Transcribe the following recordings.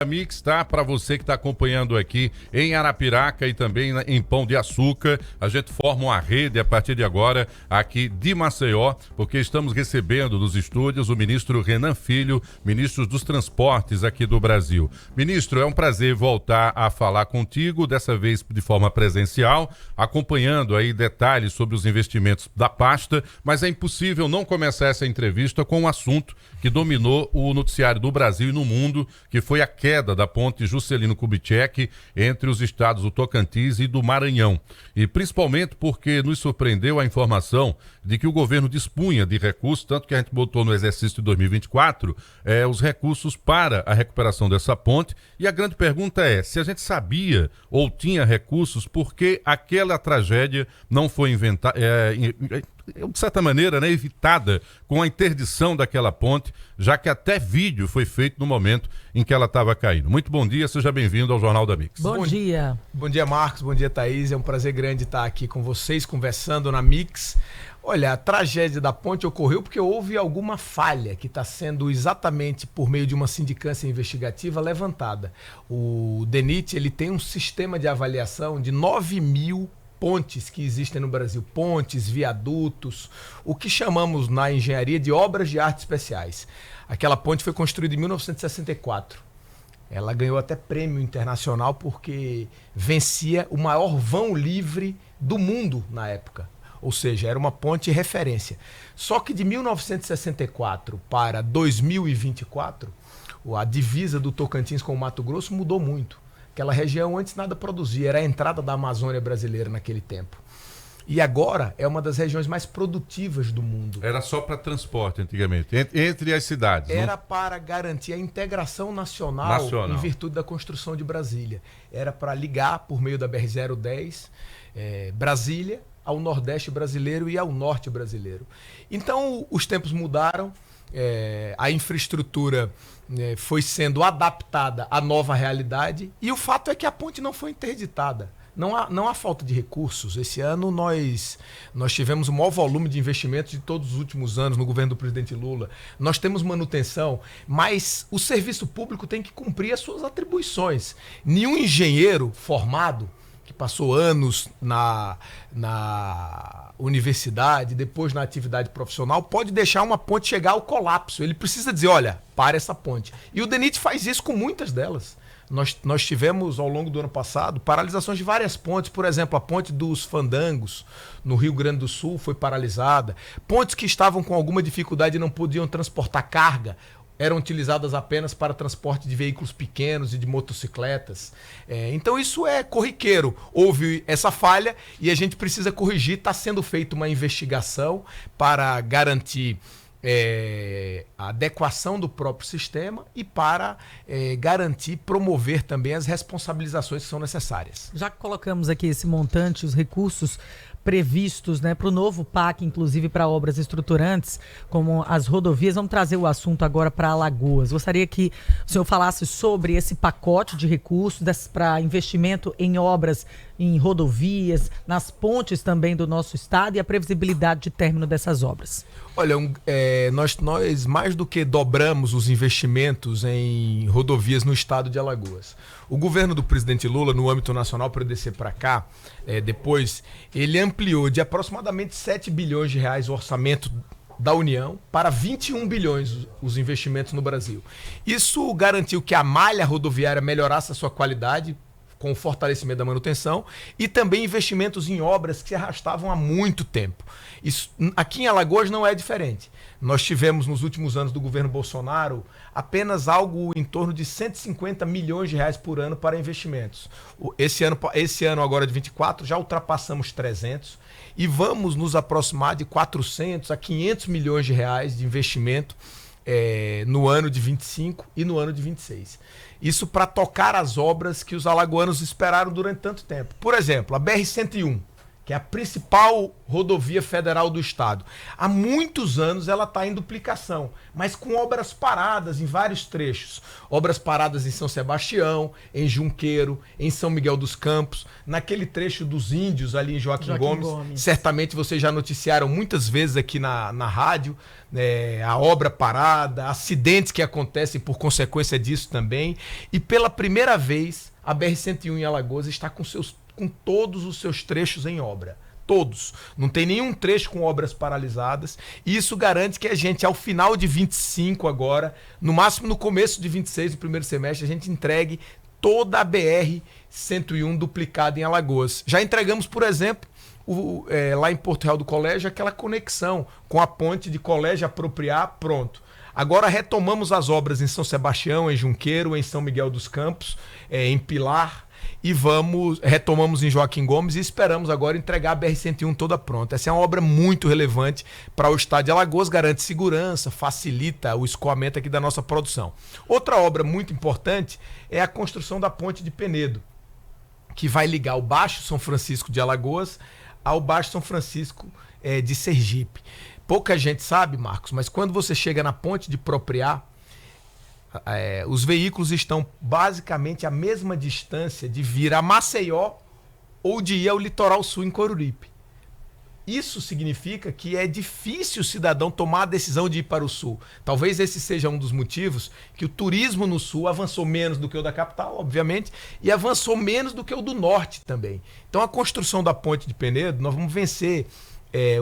Mix, tá? Para você que está acompanhando aqui em Arapiraca e também em Pão de Açúcar, a gente forma uma rede a partir de agora aqui de Maceió, porque estamos recebendo nos estúdios o ministro Renan Filho, ministro dos Transportes aqui do Brasil. Ministro, é um prazer voltar a falar contigo, dessa vez de forma presencial, acompanhando aí detalhes sobre os investimentos da pasta, mas é impossível não começar essa entrevista com um assunto que dominou o noticiário do Brasil e no mundo, que foi a queda da ponte Juscelino Kubitschek entre os estados do Tocantins e do Maranhão. E principalmente porque nos surpreendeu a informação de que o governo dispunha de recursos, tanto que a gente botou no exercício de 2024 os recursos para a recuperação dessa ponte. E a grande pergunta é, se a gente sabia ou tinha recursos, por que aquela tragédia não foi inventada, de certa maneira, evitada com a interdição daquela ponte, já que até vídeo foi feito no momento em que ela estava caindo. Muito bom dia, seja bem-vindo ao Jornal da Mix. Bom dia. Bom dia, Marcos, bom dia, Thaís. É um prazer grande estar aqui com vocês, conversando na Mix. Olha, a tragédia da ponte ocorreu porque houve alguma falha que está sendo exatamente por meio de uma sindicância investigativa levantada. O DENIT, ele tem um sistema de avaliação de 9.000 pontes que existem no Brasil, pontes, viadutos, o que chamamos na engenharia de obras de arte especiais. Aquela ponte foi construída em 1964. Ela ganhou até prêmio internacional porque vencia o maior vão livre do mundo na época. Ou seja, era uma ponte referência. Só que de 1964 para 2024, a divisa do Tocantins com o Mato Grosso mudou muito. Aquela região antes nada produzia, era a entrada da Amazônia brasileira naquele tempo. E agora é uma das regiões mais produtivas do mundo. Era só para transporte antigamente, entre as cidades. Era para garantir a integração nacional em virtude da construção de Brasília. Era para ligar por meio da BR-010 Brasília ao Nordeste brasileiro e ao Norte brasileiro. Então os tempos mudaram, a infraestrutura foi sendo adaptada à nova realidade e o fato é que a ponte não foi interditada. Não há falta de recursos. Esse ano nós tivemos o maior volume de investimentos de todos os últimos anos no governo do presidente Lula. Nós temos manutenção, mas o serviço público tem que cumprir as suas atribuições. Nenhum engenheiro formado que passou anos na universidade, depois na atividade profissional, pode deixar uma ponte chegar ao colapso. Ele precisa dizer, olha, para essa ponte. E o DENIT faz isso com muitas delas. Nós tivemos, ao longo do ano passado, paralisações de várias pontes. Por exemplo, a ponte dos Fandangos, no Rio Grande do Sul, foi paralisada. Pontes que estavam com alguma dificuldade e não podiam transportar carga, eram utilizadas apenas para transporte de veículos pequenos e de motocicletas. Então isso é corriqueiro. Houve essa falha e a gente precisa corrigir. Está sendo feita uma investigação para garantir a adequação do próprio sistema e para garantir, promover também as responsabilizações que são necessárias. Já que colocamos aqui esse montante, os recursos previstos para o novo PAC, inclusive para obras estruturantes, como as rodovias. Vamos trazer o assunto agora para Alagoas. Gostaria que o senhor falasse sobre esse pacote de recursos para investimento em obras, em rodovias, nas pontes também do nosso estado e a previsibilidade de término dessas obras. Olha, nós mais do que dobramos os investimentos em rodovias no estado de Alagoas. O governo do presidente Lula, no âmbito nacional, para descer para cá, depois, ele ampliou de aproximadamente 7 bilhões de reais o orçamento da União para 21 bilhões os investimentos no Brasil. Isso garantiu que a malha rodoviária melhorasse a sua qualidade, com o fortalecimento da manutenção, e também investimentos em obras que se arrastavam há muito tempo. Isso, aqui em Alagoas não é diferente. Nós tivemos nos últimos anos do governo Bolsonaro apenas algo em torno de 150 milhões de reais por ano para investimentos. Esse ano agora de 24 já ultrapassamos 300 e vamos nos aproximar de 400 a 500 milhões de reais de investimento no ano de 25 e no ano de 26. Isso para tocar as obras que os alagoanos esperaram durante tanto tempo. Por exemplo, a BR-101, que é a principal rodovia federal do estado. Há muitos anos ela está em duplicação, mas com obras paradas em vários trechos. Obras paradas em São Sebastião, em Junqueiro, em São Miguel dos Campos, naquele trecho dos Índios ali em Joaquim Gomes. Certamente vocês já noticiaram muitas vezes aqui na rádio, a obra parada, acidentes que acontecem por consequência disso também. E pela primeira vez, a BR-101 em Alagoas está com todos os seus trechos em obra. Todos. Não tem nenhum trecho com obras paralisadas. E isso garante que a gente, ao final de 25 agora, no máximo no começo de 26, no primeiro semestre, a gente entregue toda a BR-101 duplicada em Alagoas. Já entregamos, por exemplo, lá em Porto Real do Colégio, aquela conexão com a ponte de Colégio Apropriar, pronto. Agora retomamos as obras em São Sebastião, em Junqueiro, em São Miguel dos Campos, em Pilar, e retomamos em Joaquim Gomes e esperamos agora entregar a BR-101 toda pronta. Essa é uma obra muito relevante para o estado de Alagoas, garante segurança, facilita o escoamento aqui da nossa produção. Outra obra muito importante é a construção da ponte de Penedo, que vai ligar o Baixo São Francisco de Alagoas ao Baixo São Francisco de Sergipe. Pouca gente sabe, Marcos, mas quando você chega na ponte de Propriá, os veículos estão basicamente à mesma distância de vir a Maceió ou de ir ao litoral sul em Coruripe. Isso significa que é difícil o cidadão tomar a decisão de ir para o sul. Talvez esse seja um dos motivos que o turismo no sul avançou menos do que o da capital, obviamente, e avançou menos do que o do norte também. Então a construção da ponte de Penedo, nós vamos vencer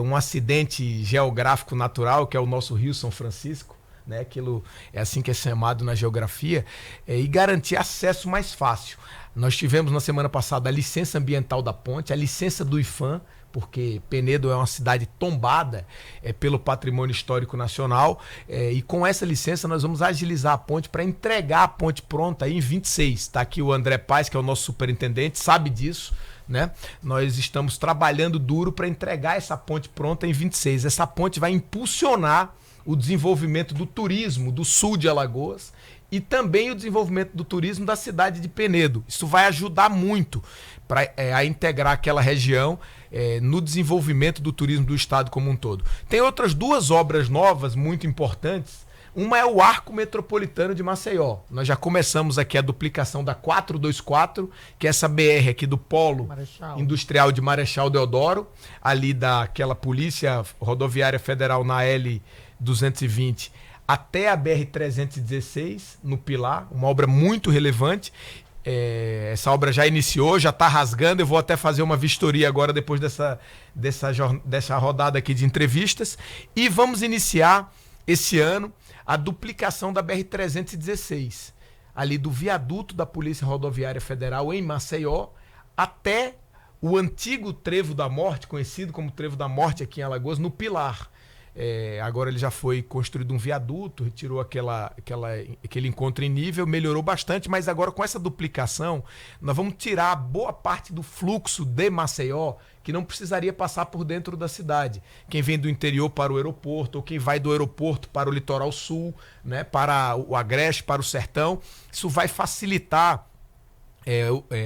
um acidente geográfico natural, que é o nosso Rio São Francisco, né? Aquilo é assim que é chamado na geografia, e garantir acesso mais fácil. Nós tivemos na semana passada a licença ambiental da ponte, a licença do IFAM, porque Penedo é uma cidade tombada pelo patrimônio histórico nacional, e com essa licença nós vamos agilizar a ponte para entregar a ponte pronta aí em 26. Está aqui o André Paes, que é o nosso superintendente, sabe disso, né? Nós estamos trabalhando duro para entregar essa ponte pronta em 26. Essa ponte vai impulsionar o desenvolvimento do turismo do sul de Alagoas e também o desenvolvimento do turismo da cidade de Penedo. Isso vai ajudar muito a integrar aquela região no desenvolvimento do turismo do estado como um todo. Tem outras duas obras novas muito importantes. Uma é o Arco Metropolitano de Maceió. Nós já começamos aqui a duplicação da 424, que é essa BR aqui do Polo Industrial de Marechal Deodoro, ali daquela Polícia Rodoviária Federal na L220, até a BR-316, no Pilar, uma obra muito relevante. Essa obra já iniciou, já está rasgando. Eu vou até fazer uma vistoria agora, depois dessa rodada aqui de entrevistas. E vamos iniciar esse ano a duplicação da BR-316, ali do viaduto da Polícia Rodoviária Federal em Maceió até o antigo Trevo da Morte, conhecido como Trevo da Morte aqui em Alagoas, no Pilar. Agora ele já foi construído um viaduto, retirou aquele encontro em nível, melhorou bastante, mas agora com essa duplicação nós vamos tirar boa parte do fluxo de Maceió, que não precisaria passar por dentro da cidade. Quem vem do interior para o aeroporto, ou quem vai do aeroporto para o litoral sul, né, para o Agreste, para o Sertão, isso vai facilitar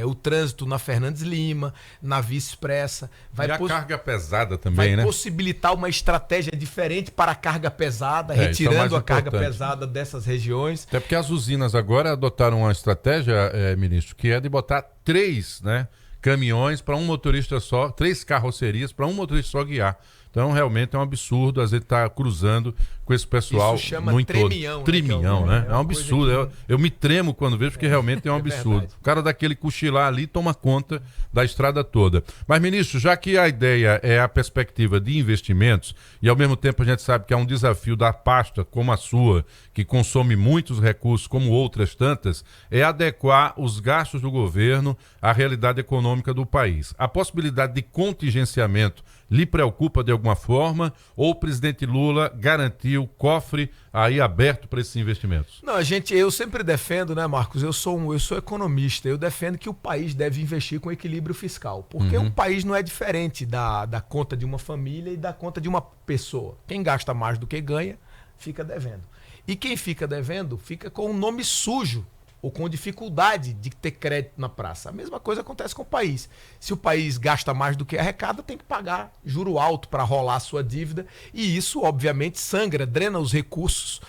o trânsito na Fernandes Lima, na Via Expressa. E a carga pesada também, né? Vai possibilitar uma estratégia diferente para a carga pesada, retirando a carga pesada dessas regiões. Até porque as usinas agora adotaram uma estratégia, ministro, que é de botar 3, né, caminhões para um motorista só, 3 carrocerias para um motorista só guiar. Então, realmente é um absurdo, às vezes tá cruzando com esse pessoal. Isso chama muito tremião. Tremião, né? É um absurdo. Eu me tremo quando vejo, porque realmente é um absurdo. Verdade. O cara daquele cochilar ali toma conta da estrada toda. Mas, ministro, já que a ideia é a perspectiva de investimentos, e ao mesmo tempo a gente sabe que é um desafio da pasta como a sua, que consome muitos recursos, como outras tantas, é adequar os gastos do governo à realidade econômica do país. A possibilidade de contingenciamento lhe preocupa de alguma forma, ou o presidente Lula garantiu cofre aí aberto para esses investimentos? Não, eu sempre defendo, né, Marcos? Eu sou economista, eu defendo que o país deve investir com equilíbrio fiscal, porque um país não é diferente da conta de uma família e da conta de uma pessoa. Quem gasta mais do que ganha, fica devendo. E quem fica devendo, fica com o nome sujo ou com dificuldade de ter crédito na praça. A mesma coisa acontece com o país. Se o país gasta mais do que arrecada, tem que pagar juro alto para rolar a sua dívida, e isso, obviamente, sangra, drena os recursos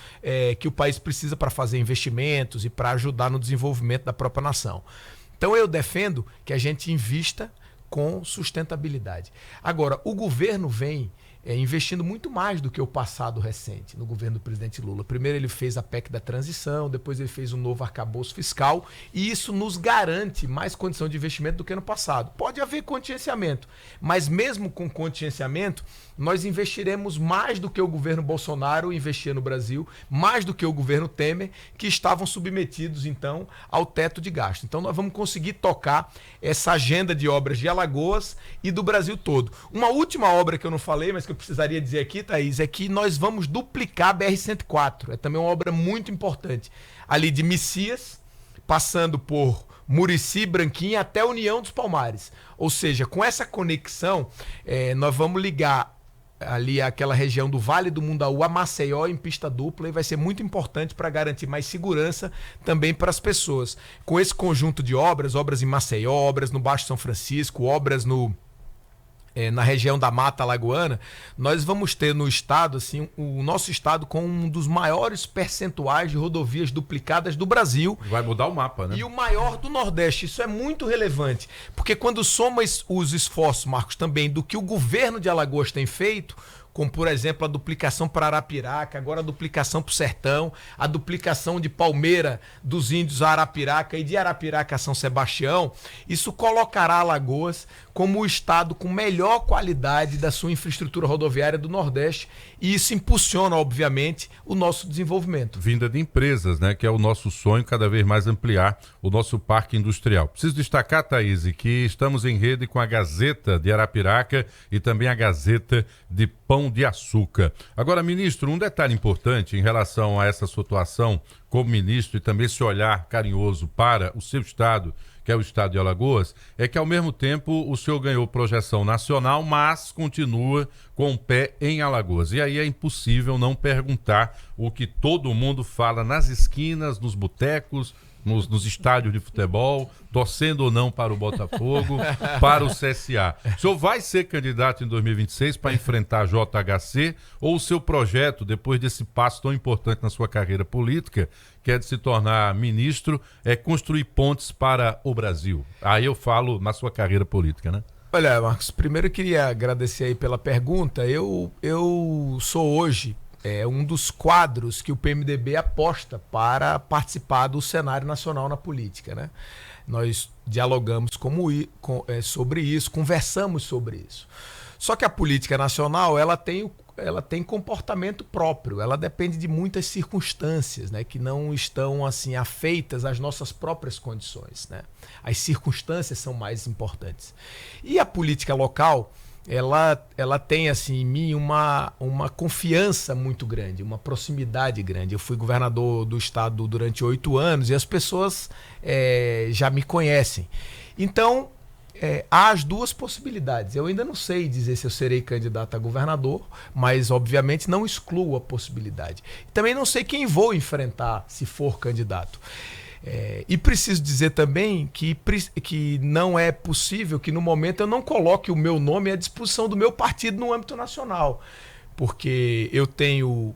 que o país precisa para fazer investimentos e para ajudar no desenvolvimento da própria nação. Então eu defendo que a gente invista com sustentabilidade. Agora, o governo vem investindo muito mais do que o passado recente no governo do presidente Lula. Primeiro ele fez a PEC da transição, depois ele fez um novo arcabouço fiscal, e isso nos garante mais condição de investimento do que no passado. Pode haver contingenciamento, mas mesmo com contingenciamento, nós investiremos mais do que o governo Bolsonaro investia no Brasil, mais do que o governo Temer, que estavam submetidos, então, ao teto de gasto. Então nós vamos conseguir tocar essa agenda de obras de Alagoas e do Brasil todo. Uma última obra que eu não falei, mas que eu precisaria dizer aqui, Thaís, é que nós vamos duplicar a BR-104. É também uma obra muito importante. Ali de Messias, passando por Murici, Branquinha, até União dos Palmares. Ou seja, com essa conexão, nós vamos ligar ali aquela região do Vale do Mundaú a Maceió em pista dupla, e vai ser muito importante para garantir mais segurança também para as pessoas. Com esse conjunto de obras em Maceió, obras no Baixo São Francisco, obras na região da Mata Alagoana, nós vamos ter no estado, assim, o nosso estado com um dos maiores percentuais de rodovias duplicadas do Brasil. Vai mudar o mapa, né? E o maior do Nordeste. Isso é muito relevante, porque quando soma os esforços, Marcos, também do que o governo de Alagoas tem feito, como, por exemplo, a duplicação para Arapiraca, agora a duplicação para o Sertão, a duplicação de Palmeira dos Índios a Arapiraca e de Arapiraca a São Sebastião, isso colocará Alagoas como o estado com melhor qualidade da sua infraestrutura rodoviária do Nordeste, e isso impulsiona, obviamente, o nosso desenvolvimento. Vinda de empresas, né, que é o nosso sonho, cada vez mais ampliar o nosso parque industrial. Preciso destacar, Thaís, que estamos em rede com a Gazeta de Arapiraca e também a Gazeta de Pão de Açúcar. Agora, ministro, um detalhe importante em relação a essa situação como ministro, e também esse olhar carinhoso para o seu estado, que é o estado de Alagoas, é que ao mesmo tempo o senhor ganhou projeção nacional, mas continua com o pé em Alagoas. E aí é impossível não perguntar o que todo mundo fala nas esquinas, nos botecos, nos estádios de futebol, torcendo ou não para o Botafogo, para o CSA. O senhor vai ser candidato em 2026 para enfrentar a JHC, ou o seu projeto, depois desse passo tão importante na sua carreira política, que é de se tornar ministro, é construir pontes para o Brasil? Aí eu falo na sua carreira política, né? Olha, Marcos, primeiro eu queria agradecer aí pela pergunta. Eu sou hoje um dos quadros que o PMDB aposta para participar do cenário nacional na política, né? Nós dialogamos sobre isso, conversamos sobre isso. Só que a política nacional, ela tem comportamento próprio, ela depende de muitas circunstâncias, né, que não estão assim afeitas às nossas próprias condições, né? As circunstâncias são mais importantes. E a política local, ela tem assim em mim uma confiança muito grande, uma proximidade grande. Eu fui governador do estado durante 8 anos e as pessoas já me conhecem. Então, há as duas possibilidades. Eu ainda não sei dizer se eu serei candidato a governador, mas obviamente não excluo a possibilidade. Também não sei quem vou enfrentar se for candidato. E preciso dizer também que não é possível que no momento eu não coloque o meu nome à disposição do meu partido no âmbito nacional, porque eu tenho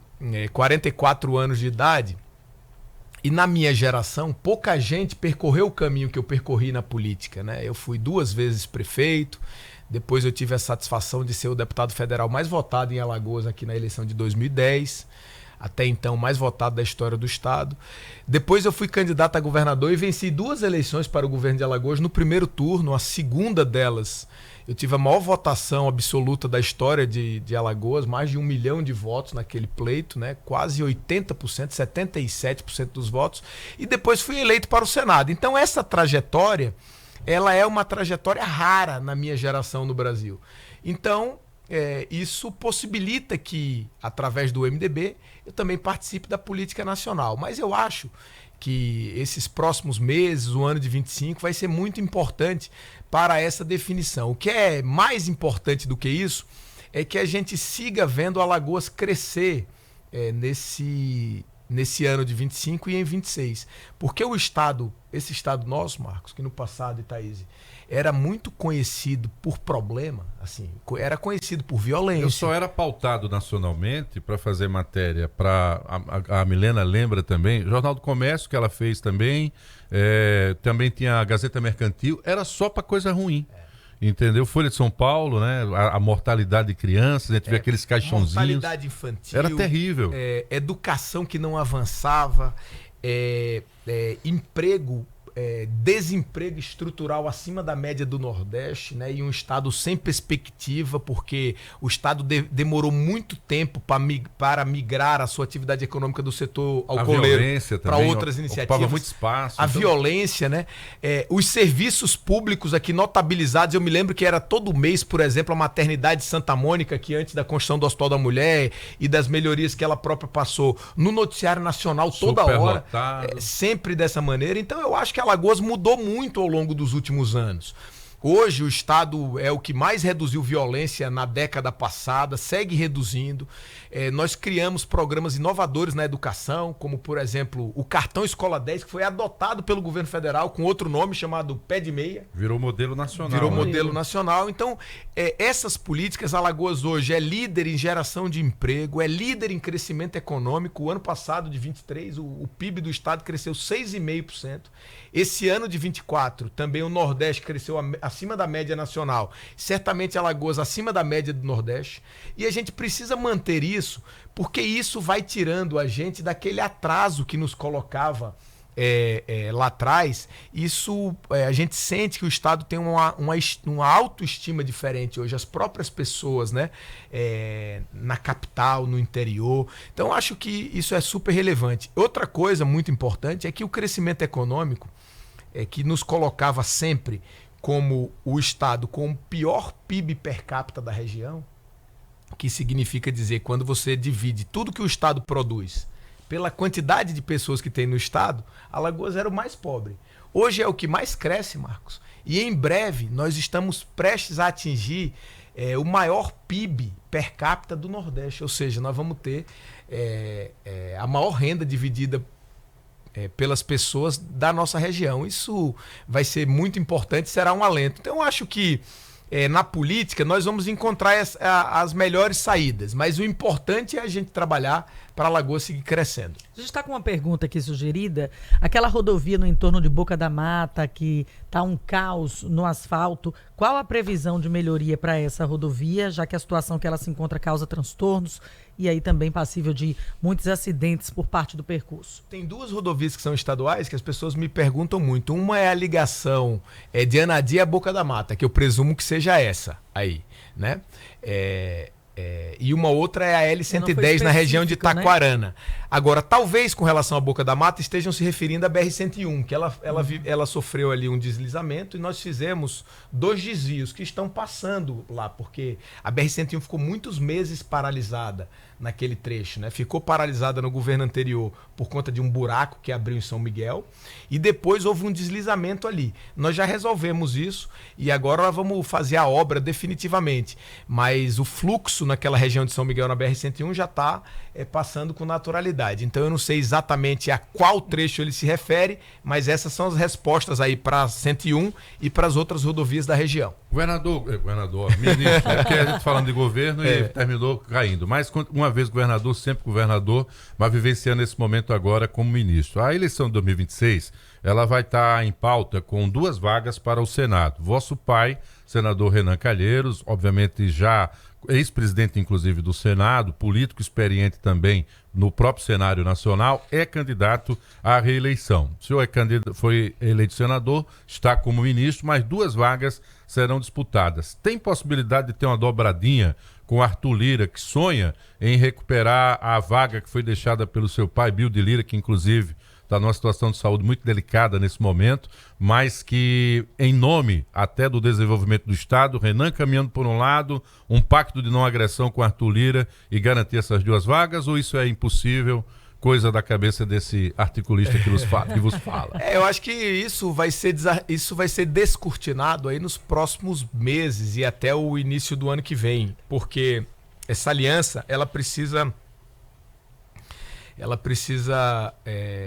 44 anos de idade e na minha geração pouca gente percorreu o caminho que eu percorri na política, né? Eu fui 2 vezes prefeito, depois eu tive a satisfação de ser o deputado federal mais votado em Alagoas aqui na eleição de 2010, até então mais votado da história do estado. Depois eu fui candidato a governador e venci 2 eleições para o governo de Alagoas. No primeiro turno, a segunda delas, eu tive a maior votação absoluta da história de Alagoas, mais de 1 milhão de votos naquele pleito, né? Quase 80%, 77% dos votos. E depois fui eleito para o Senado. Então essa trajetória, ela é uma trajetória rara na minha geração no Brasil. Então, isso possibilita que, através do MDB, eu também participe da política nacional. Mas eu acho que esses próximos meses, o ano de 25, vai ser muito importante para essa definição. O que é mais importante do que isso é que a gente siga vendo Alagoas crescer nesse ano de 25 e em 26. Porque esse estado nosso, Marcos, que no passado, Thaís, era muito conhecido por problema, assim, era conhecido por violência. Eu só era pautado nacionalmente para fazer matéria para a Milena lembra também, Jornal do Comércio que ela fez também, também tinha a Gazeta Mercantil, era só para coisa ruim. Entendeu? Folha de São Paulo, né? A mortalidade de crianças, a gente vê aqueles caixãozinhos. Mortalidade infantil. Era terrível. Educação que não avançava, emprego, desemprego estrutural acima da média do Nordeste, né? E um estado sem perspectiva, porque o estado demorou muito tempo para migrar a sua atividade econômica do setor alcooleiro para outras iniciativas. Ocupava muito espaço. A violência, né? Os serviços públicos aqui notabilizados, eu me lembro que era todo mês, por exemplo, a maternidade de Santa Mônica, que antes da construção do Hospital da Mulher e das melhorias que ela própria passou no noticiário nacional toda hora, sempre dessa maneira. Então eu acho que Alagoas mudou muito ao longo dos últimos anos. Hoje o estado é o que mais reduziu violência na década passada, segue reduzindo. Nós criamos programas inovadores na educação, como por exemplo o Cartão Escola 10, que foi adotado pelo governo federal com outro nome chamado Pé de Meia. Virou modelo nacional. Virou modelo nacional. Então, essas políticas, Alagoas hoje é líder em geração de emprego, é líder em crescimento econômico. O ano passado, de 23, o PIB do estado cresceu 6,5%. Esse ano de 24, também o Nordeste cresceu acima da média nacional. Certamente Alagoas acima da média do Nordeste. E a gente precisa manter isso, porque isso vai tirando a gente daquele atraso que nos colocava lá atrás. Isso, a gente sente que o estado tem uma autoestima diferente hoje. As próprias pessoas, né? Na capital, no interior. Então, acho que isso é super relevante. Outra coisa muito importante é que o crescimento econômico, que nos colocava sempre como o estado com o pior PIB per capita da região, que significa dizer, quando você divide tudo que o estado produz pela quantidade de pessoas que tem no estado, Alagoas era o mais pobre. Hoje é o que mais cresce, Marcos. E em breve nós estamos prestes a atingir o maior PIB per capita do Nordeste. Ou seja, nós vamos ter a maior renda dividida pelas pessoas da nossa região. Isso vai ser muito importante, será um alento. Então eu acho que na política nós vamos encontrar as melhores saídas, mas o importante é a gente trabalhar para Alagoas seguir crescendo. A gente está com uma pergunta aqui sugerida. Aquela rodovia no entorno de Boca da Mata, que está um caos no asfalto, qual a previsão de melhoria para essa rodovia, já que a situação que ela se encontra causa transtornos e aí também passível de muitos acidentes por parte do percurso? Tem duas rodovias que são estaduais que as pessoas me perguntam muito. Uma é a ligação de Anadia a Boca da Mata, que eu presumo que seja essa aí, né? E uma outra é a L-110 na região de Taquarana. Né? Agora, talvez com relação à Boca da Mata estejam se referindo à BR-101, que ela sofreu ali um deslizamento e nós fizemos 2 desvios que estão passando lá, porque a BR-101 ficou muitos meses paralisada naquele trecho, né? Ficou paralisada no governo anterior por conta de um buraco que abriu em São Miguel e depois houve um deslizamento ali. Nós já resolvemos isso e agora nós vamos fazer a obra definitivamente, mas o fluxo naquela região de São Miguel na BR-101 já está passando com naturalidade. Então eu não sei exatamente a qual trecho ele se refere, mas essas são as respostas aí para a 101 e para as outras rodovias da região. Governador, ministro, porque a gente falando de governo e terminou caindo, mas uma vez governador, sempre governador, mas vivenciando esse momento agora como ministro. A eleição de 2026, ela vai estar em pauta com 2 vagas para o Senado. Vosso pai, senador Renan Calheiros, obviamente já ex-presidente inclusive do Senado, político experiente também no próprio cenário nacional, é candidato à reeleição. O senhor foi eleito senador, está como ministro, mas 2 vagas serão disputadas. Tem possibilidade de ter uma dobradinha com Arthur Lira, que sonha em recuperar a vaga que foi deixada pelo seu pai, Bill de Lira, que inclusive está numa situação de saúde muito delicada nesse momento, mas que, em nome até do desenvolvimento do Estado, Renan caminhando por um lado, um pacto de não agressão com Arthur Lira e garantir essas 2 vagas, ou isso é impossível, coisa da cabeça desse articulista que vos fala? Eu acho que isso vai ser descortinado aí nos próximos meses e até o início do ano que vem, porque essa aliança, ela precisa ela precisa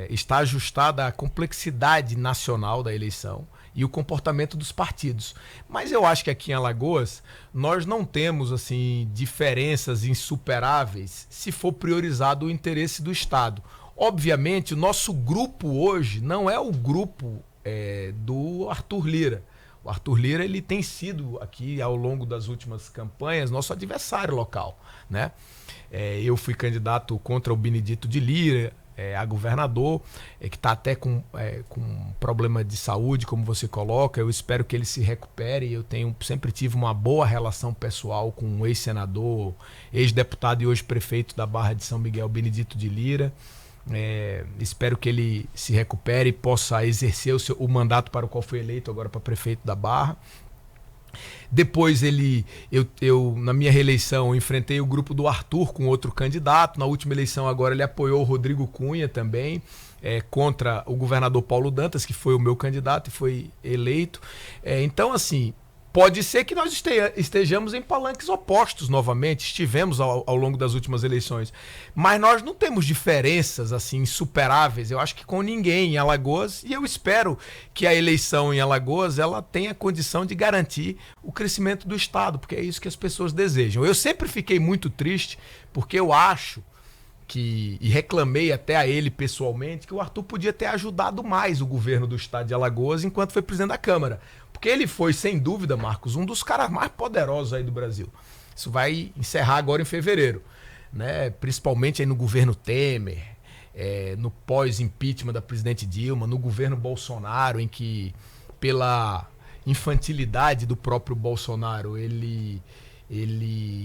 estar ajustada à complexidade nacional da eleição e o comportamento dos partidos. Mas eu acho que aqui em Alagoas nós não temos assim diferenças insuperáveis se for priorizado o interesse do Estado. Obviamente, o nosso grupo hoje não é o grupo do Arthur Lira. O Arthur Lira ele tem sido aqui ao longo das últimas campanhas nosso adversário local, né? Eu fui candidato contra o Benedito de Lira, a governador, que está até com problema de saúde, como você coloca. Eu espero que ele se recupere. Eu sempre tive uma boa relação pessoal com um ex-senador, ex-deputado e hoje prefeito da Barra de São Miguel, Benedito de Lira. Espero que ele se recupere e possa exercer o mandato para o qual foi eleito agora para prefeito da Barra. Depois eu na minha reeleição enfrentei o grupo do Arthur com outro candidato. Na última eleição agora ele apoiou o Rodrigo Cunha também, contra o governador Paulo Dantas, que foi o meu candidato e foi eleito. Então assim, pode ser que nós estejamos em palanques opostos novamente, estivemos ao longo das últimas eleições, mas nós não temos diferenças assim insuperáveis, eu acho que com ninguém em Alagoas, e eu espero que a eleição em Alagoas ela tenha condição de garantir o crescimento do Estado, porque é isso que as pessoas desejam. Eu sempre fiquei muito triste, porque eu acho e reclamei até a ele pessoalmente, que o Arthur podia ter ajudado mais o governo do Estado de Alagoas enquanto foi presidente da Câmara. Porque ele foi, sem dúvida, Marcos, um dos caras mais poderosos aí do Brasil. Isso vai encerrar agora em fevereiro, né? Principalmente aí no governo Temer, no pós-impeachment da presidente Dilma, no governo Bolsonaro, em que, pela infantilidade do próprio Bolsonaro, ele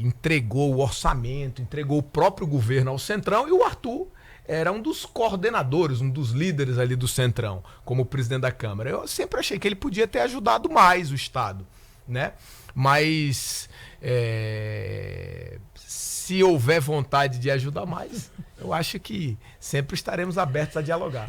entregou o orçamento, entregou o próprio governo ao Centrão, e o Arthur era um dos coordenadores, um dos líderes ali do Centrão, como presidente da Câmara. Eu sempre achei que ele podia ter ajudado mais o Estado, né? Mas se houver vontade de ajudar mais, eu acho que sempre estaremos abertos a dialogar.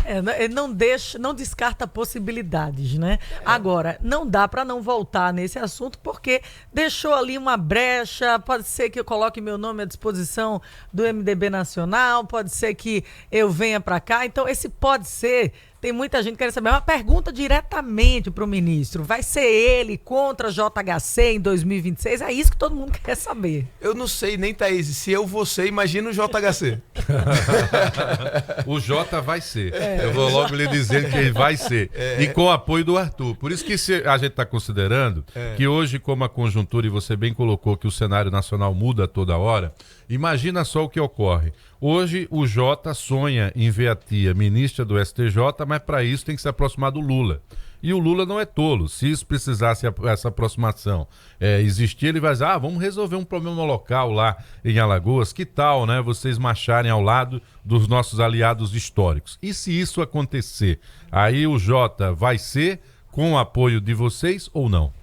Não descarta possibilidades, né? Agora, não dá para não voltar nesse assunto, porque deixou ali uma brecha. Pode ser que eu coloque meu nome à disposição do MDB Nacional, pode ser que eu venha para cá. Então, esse pode ser. Tem muita gente querendo saber. Uma pergunta diretamente para o ministro. Vai ser ele contra a JHC em 2026? É isso que todo mundo quer saber. Eu não sei nem, Thaís. Se eu vou ser, imagina o JHC. O Jota vai ser. Eu vou logo lhe dizer que ele vai ser. E com o apoio do Arthur. Por isso que a gente está considerando que hoje, como a conjuntura, e você bem colocou que o cenário nacional muda a toda hora, imagina só o que ocorre. Hoje o Jota sonha em ver a tia ministra do STJ, mas para isso tem que se aproximar do Lula. E o Lula não é tolo. Se isso precisasse essa aproximação existir, ele vai dizer, vamos resolver um problema local lá em Alagoas. Que tal, né, vocês marcharem ao lado dos nossos aliados históricos? E se isso acontecer, aí o Jota vai ser com o apoio de vocês ou não?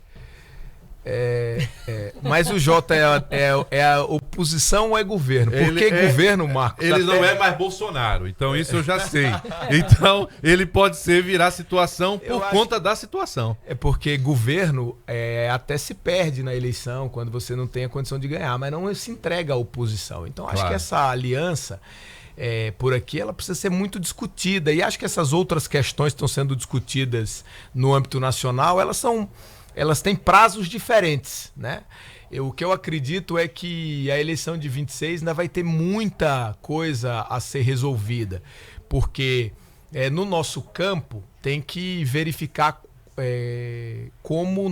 Mas o Jota é a oposição ou é governo? Porque governo, Marcos? Ele não é mais Bolsonaro, então isso eu já sei. Então ele pode virar situação por conta da situação. É porque governo até se perde na eleição quando você não tem a condição de ganhar, mas não se entrega à oposição. Então acho que essa aliança por aqui ela precisa ser muito discutida, e acho que essas outras questões que estão sendo discutidas no âmbito nacional, elas têm prazos diferentes, né? O que eu acredito é que a eleição de 26 ainda vai ter muita coisa a ser resolvida, porque no nosso campo tem que verificar como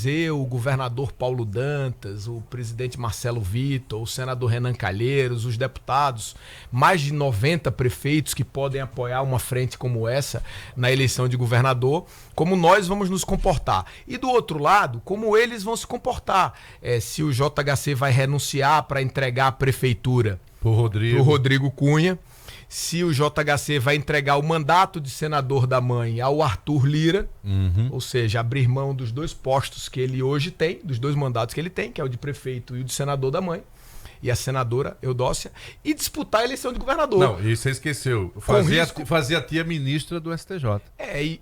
eu, o governador Paulo Dantas, o presidente Marcelo Vitor, o senador Renan Calheiros, os deputados, mais de 90 prefeitos que podem apoiar uma frente como essa na eleição de governador, como nós vamos nos comportar. E do outro lado, como eles vão se comportar. Se o JHC vai renunciar para entregar a prefeitura pro Rodrigo Cunha, se o JHC vai entregar o mandato de senador da mãe ao Arthur Lira, ou seja, abrir mão dos 2 postos que ele hoje tem, dos 2 mandatos que ele tem, que é o de prefeito e o de senador da mãe, e a senadora Eudócia, e disputar a eleição de governador. Não, isso você esqueceu. Fazer a tia ministra do STJ.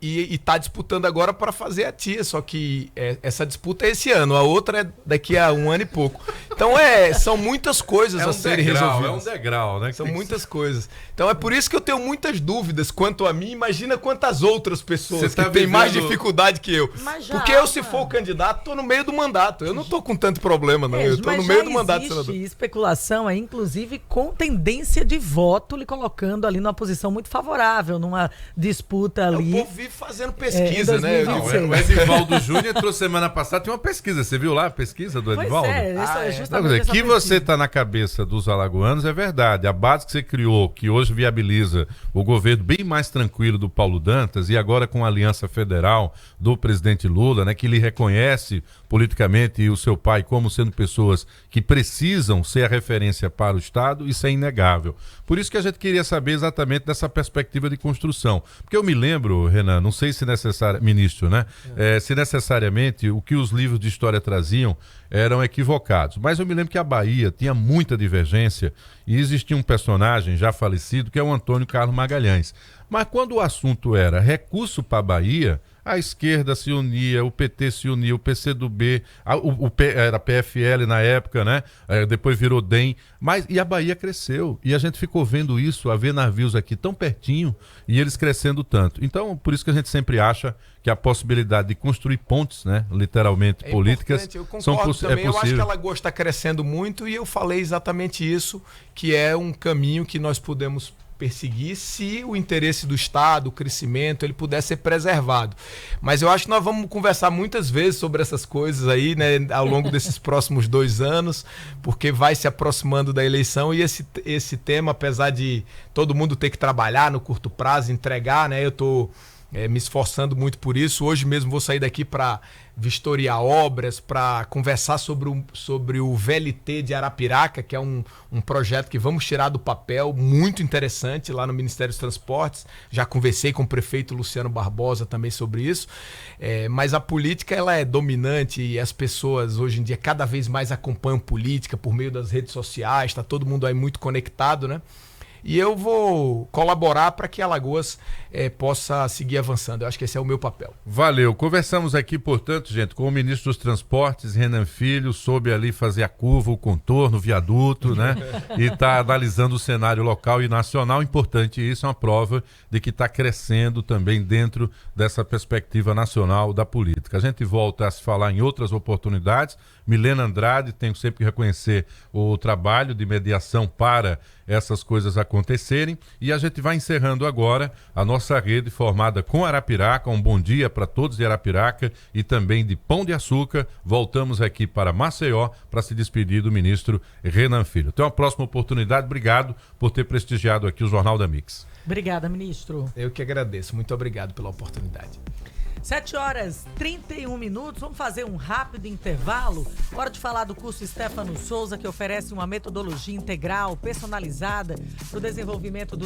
E tá disputando agora para fazer a tia, só que essa disputa é esse ano, a outra é daqui a 1 ano e pouco. Então são muitas coisas a serem resolvidas. É um degrau, né? São muitas coisas. Então é por isso que eu tenho muitas dúvidas quanto a mim. Imagina quantas outras pessoas que têm mais dificuldade que eu. Porque eu, se for o candidato, tô no meio do mandato. Eu não tô com tanto problema, não. Eu tô no meio do mandato, senador. Existe especulação aí, inclusive com tendência de voto, lhe colocando ali numa posição muito favorável, numa disputa ali. O povo vive fazendo pesquisa, né? O Edivaldo Júnior entrou semana passada, tem uma pesquisa. Você viu lá a pesquisa do Edivaldo? Justamente que você está na cabeça dos alagoanos é verdade. A base que você criou, que hoje viabiliza o governo bem mais tranquilo do Paulo Dantas, e agora com a aliança federal do presidente Lula, né, que lhe reconhece politicamente e o seu pai como sendo pessoas que precisam ser a referência para o Estado, isso é inegável. Por isso que a gente queria saber exatamente dessa perspectiva de construção. Porque eu me lembro, Renan, não sei se ministro, né? Se necessariamente o que os livros de história traziam eram equivocados. Mas eu me lembro que a Bahia tinha muita divergência e existia um personagem já falecido que é o Antônio Carlos Magalhães. Mas quando o assunto era recurso para a Bahia, a esquerda se unia, o PT se unia, o PCdoB, era PFL na época, né? Depois virou DEM, e a Bahia cresceu. E a gente ficou vendo isso, a ver navios aqui tão pertinho e eles crescendo tanto. Então, por isso que a gente sempre acha que a possibilidade de construir pontes, né, literalmente políticas, eu concordo também. é possível. Eu acho que a Alagoas está crescendo muito e eu falei exatamente isso, que é um caminho que nós podemos perseguir se o interesse do Estado, o crescimento, ele puder ser preservado. Mas eu acho que nós vamos conversar muitas vezes sobre essas coisas aí, né, ao longo desses próximos 2 anos, porque vai se aproximando da eleição e esse tema, apesar de todo mundo ter que trabalhar no curto prazo, entregar, né, eu estou me esforçando muito por isso. Hoje mesmo vou sair daqui para vistoriar obras, para conversar sobre o VLT de Arapiraca, que é um projeto que vamos tirar do papel, muito interessante lá no Ministério dos Transportes. Já conversei com o prefeito Luciano Barbosa também sobre isso. Mas a política, ela é dominante e as pessoas hoje em dia cada vez mais acompanham política por meio das redes sociais, está todo mundo aí muito conectado, né? E eu vou colaborar para que Alagoas possa seguir avançando. Eu acho que esse é o meu papel. Valeu. Conversamos aqui, portanto, gente, com o ministro dos Transportes, Renan Filho, soube ali fazer a curva, o contorno, o viaduto, né? E está analisando o cenário local e nacional. Importante isso, é uma prova de que está crescendo também dentro dessa perspectiva nacional da política. A gente volta a se falar em outras oportunidades. Milena Andrade, tenho sempre que reconhecer o trabalho de mediação para essas coisas acontecerem. E a gente vai encerrando agora a nossa rede formada com Arapiraca. Um bom dia para todos de Arapiraca e também de Pão de Açúcar. Voltamos aqui para Maceió para se despedir do ministro Renan Filho. Até uma próxima oportunidade. Obrigado por ter prestigiado aqui o Jornal da Mix. Obrigada, ministro. Eu que agradeço. Muito obrigado pela oportunidade. 7h31. Vamos fazer um rápido intervalo. Hora de falar do curso Stefano Souza, que oferece uma metodologia integral, personalizada para o desenvolvimento dos